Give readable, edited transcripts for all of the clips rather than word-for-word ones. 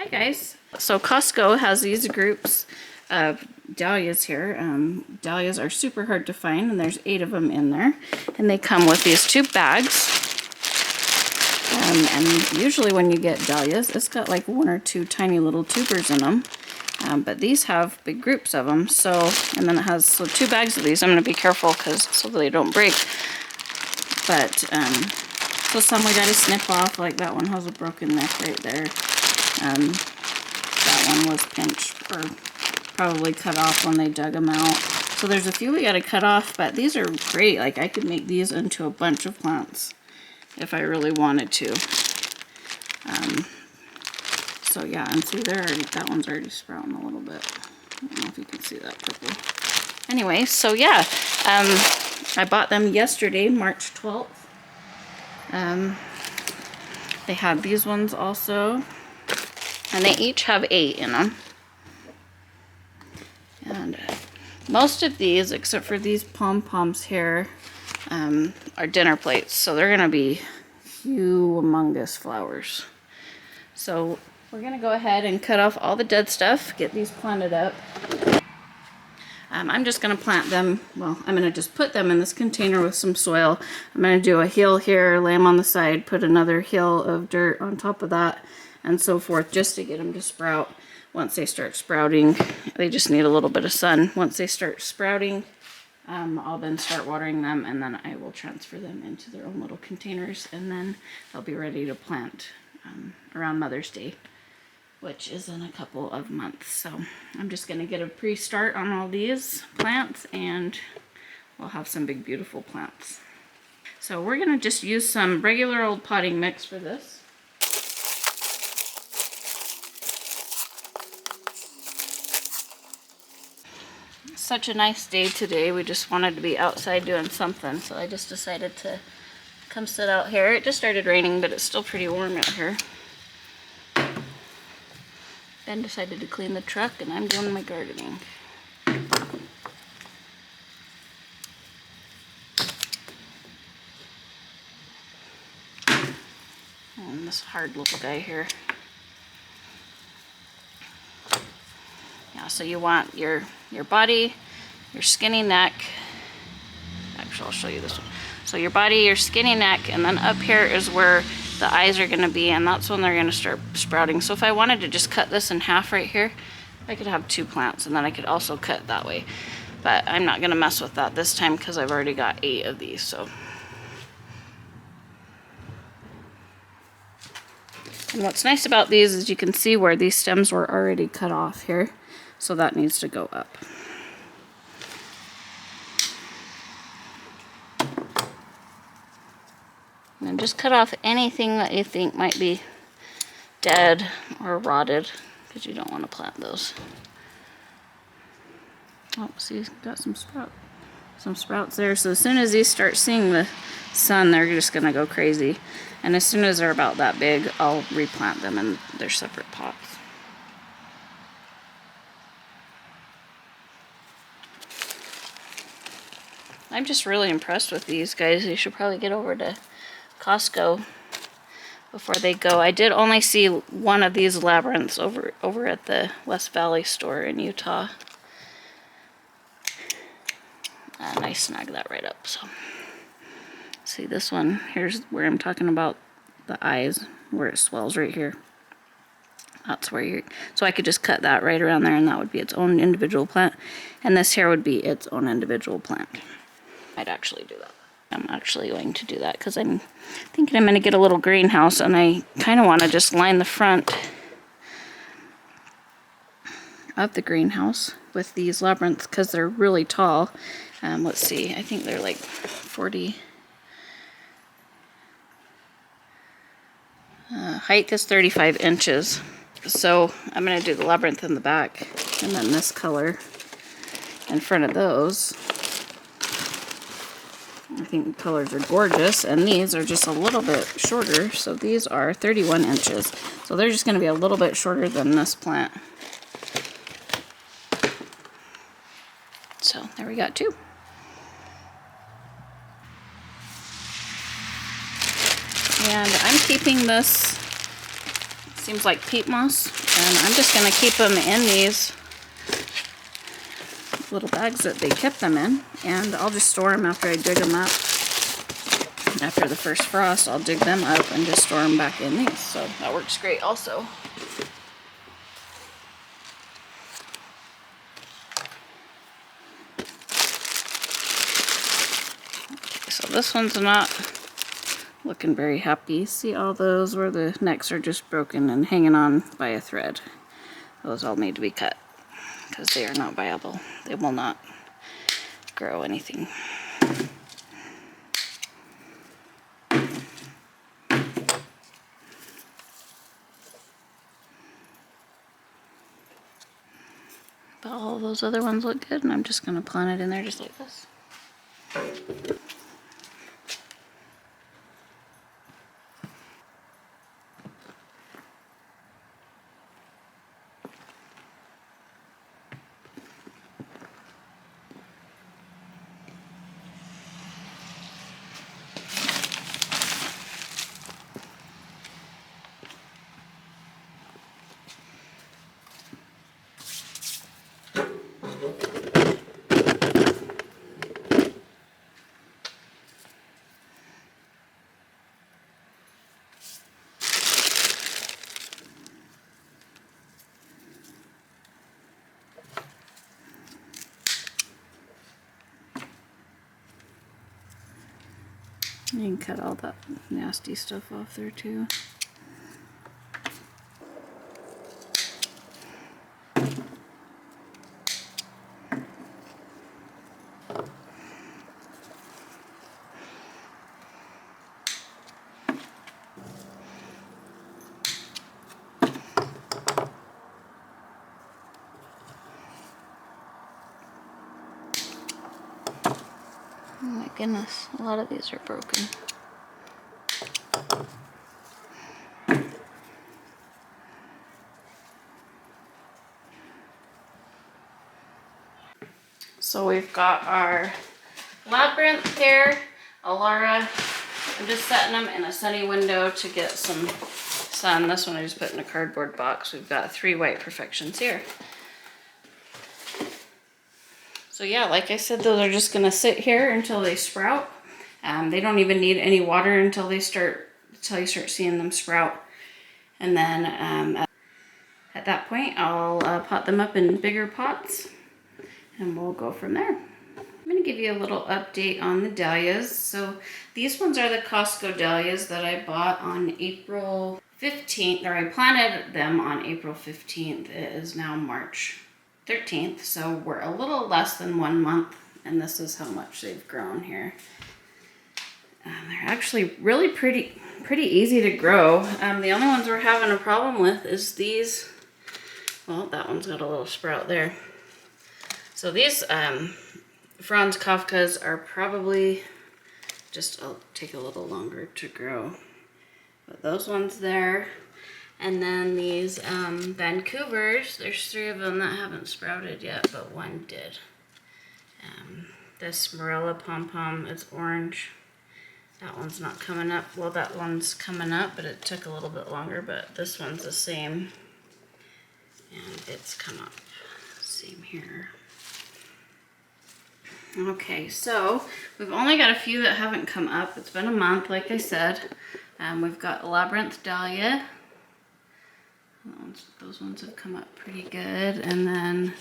Hi guys. So Costco has these groups of dahlias here. Dahlias are super hard to find, and there's 8 of them in there. And they come with these 2 bags. And usually when you get dahlias, it's got like 1 or 2 tiny little tubers in them. But these have big groups of them. So, and then it has 2 bags of these. I'm going to be careful so they don't break. But so some we got to snip off. Like that one has a broken neck right there. That one was pinched or probably cut off when they dug them out. So there's a few we got to cut off, but these are great. Like I could make these into a bunch of plants if I really wanted to. So yeah, and see that one's already sprouting a little bit. I don't know if you can see that purple. Anyway, so yeah, I bought them yesterday, March 12th. They have these ones also, and they each have 8 in them. And most of these, except for these pom-poms here, are dinner plates, so they're gonna be humongous flowers. So we're gonna go ahead and cut off all the dead stuff, get these planted up. I'm just gonna plant them, well, I'm gonna just put them in this container with some soil. I'm gonna do a hill here, lay them on the side, put another hill of dirt on top of that, and so forth, just to get them to sprout. Once they start sprouting, they just need a little bit of sun. Once they start sprouting, I'll then start watering them, and then I will transfer them into their own little containers, and then they'll be ready to plant around Mother's Day, which is in a couple of months. So I'm just going to get a pre-start on all these plants, and we'll have some big beautiful plants. So we're going to just use some regular old potting mix for this. Such a nice day today. We just wanted to be outside doing something, so I just decided to come sit out here. It just started raining, but it's still pretty warm out here. Ben decided to clean the truck, and I'm doing my gardening. And this hard little guy here. Yeah, so you want your body, your skinny neck. Actually, I'll show you this one. So your body, your skinny neck, and then up here is where the eyes are going to be, and that's when they're going to start sprouting. So if I wanted to just cut this in half right here, I could have 2 plants, and then I could also cut that way. But I'm not going to mess with that this time because I've already got 8 of these. So, and what's nice about these is you can see where these stems were already cut off here. So that needs to go up. And then just cut off anything that you think might be dead or rotted, because you don't want to plant those. Oh, see, got some sprouts there. So as soon as these start seeing the sun, they're just going to go crazy. And as soon as they're about that big, I'll replant them in their separate pots. I'm just really impressed with these guys. You should probably get over to Costco before they go. I did only see one of these labyrinths over at the West Valley store in Utah. And I snagged that right up. So see this one, here's where I'm talking about the eyes, where it swells right here. That's where so I could just cut that right around there, and that would be its own individual plant. And this here would be its own individual plant. I'd actually do that. I'm actually going to do that because I'm thinking I'm going to get a little greenhouse, and I kind of want to just line the front of the greenhouse with these labyrinths because they're really tall. Let's see, I think they're like 40. Height is 35 inches. So I'm going to do the labyrinth in the back, and then this color in front of those. I think the colors are gorgeous, and these are just a little bit shorter. So these are 31 inches. So they're just going to be a little bit shorter than this plant. So there we got 2. And I'm keeping this Seems like peat moss. And I'm just going to keep them in these little bags that they kept them in. And I'll just store them after I dig them up. After the first frost, I'll dig them up and just store them back in these. So that works great also. So this one's not looking very happy. See all those where the necks are just broken and hanging on by a thread? Those all need to be cut because they are not viable. They will not grow anything. But all those other ones look good, and I'm just going to plant it in there just like this. You can cut all that nasty stuff off there too. Oh my goodness, a lot of these are broken. So we've got our labyrinth here, Alara. I'm just setting them in a sunny window to get some sun. This one I just put in a cardboard box. We've got 3 white perfections here. So yeah, like I said, those are just gonna sit here until they sprout. They don't even need any water until you start seeing them sprout. And then at that point, I'll pot them up in bigger pots, and we'll go from there. I'm gonna give you a little update on the dahlias. So these ones are the Costco dahlias that I bought on April 15th, or I planted them on April 15th. It is now March 13th, so we're a little less than 1 month, and this is how much they've grown here. They're actually really pretty easy to grow. The only ones we're having a problem with is these. Well, that one's got a little sprout there. So these Franz Kafkas are probably just take a little longer to grow. But those ones there. And then these Vancouvers, there's 3 of them that haven't sprouted yet, but 1 did. This Morella pom-pom is orange. That one's not coming up. Well, that one's coming up, but it took a little bit longer, but this one's the same. And it's come up. Same here. Okay, so we've only got a few that haven't come up. It's been a month, like I said. We've got labyrinthdahlia. Those ones have come up pretty good. And then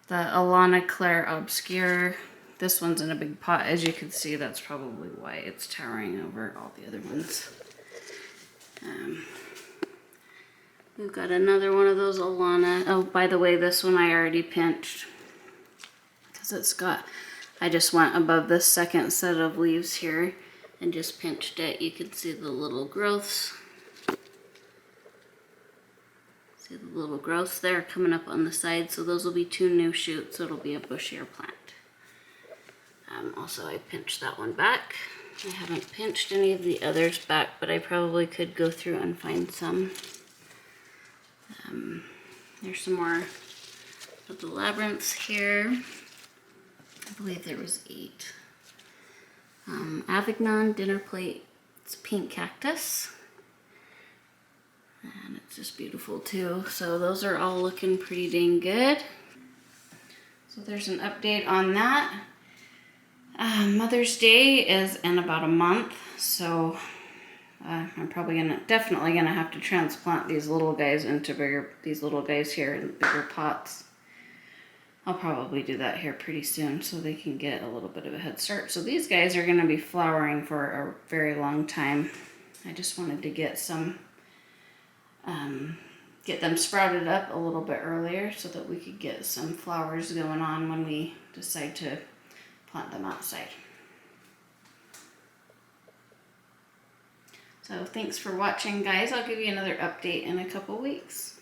the Alana Claire Obscure. This one's in a big pot. As you can see, that's probably why it's towering over all the other ones. We've got another one of those Alana. Oh, by the way, this one I already pinched. Because it's got, I just went above this second set of leaves here and just pinched it. You can see the little growths. See the little growths there coming up on the side. So those will be 2 new shoots. So it'll be a bushier plant. Also, I pinched that one back. I haven't pinched any of the others back, but I probably could go through and find some. There's some more of the labyrinths here. I believe there was 8. Avignon dinner plate. It's pink cactus. And it's just beautiful too. So those are all looking pretty dang good. So there's an update on that. Mother's Day is in about a month, so I'm definitely gonna have to transplant these little guys into these little guys here in bigger pots. I'll probably do that here pretty soon so they can get a little bit of a head start. So these guys are gonna be flowering for a very long time. I just wanted to get them sprouted up a little bit earlier so that we could get some flowers going on when we decide to plant them outside. So thanks for watching, guys. I'll give you another update in a couple weeks.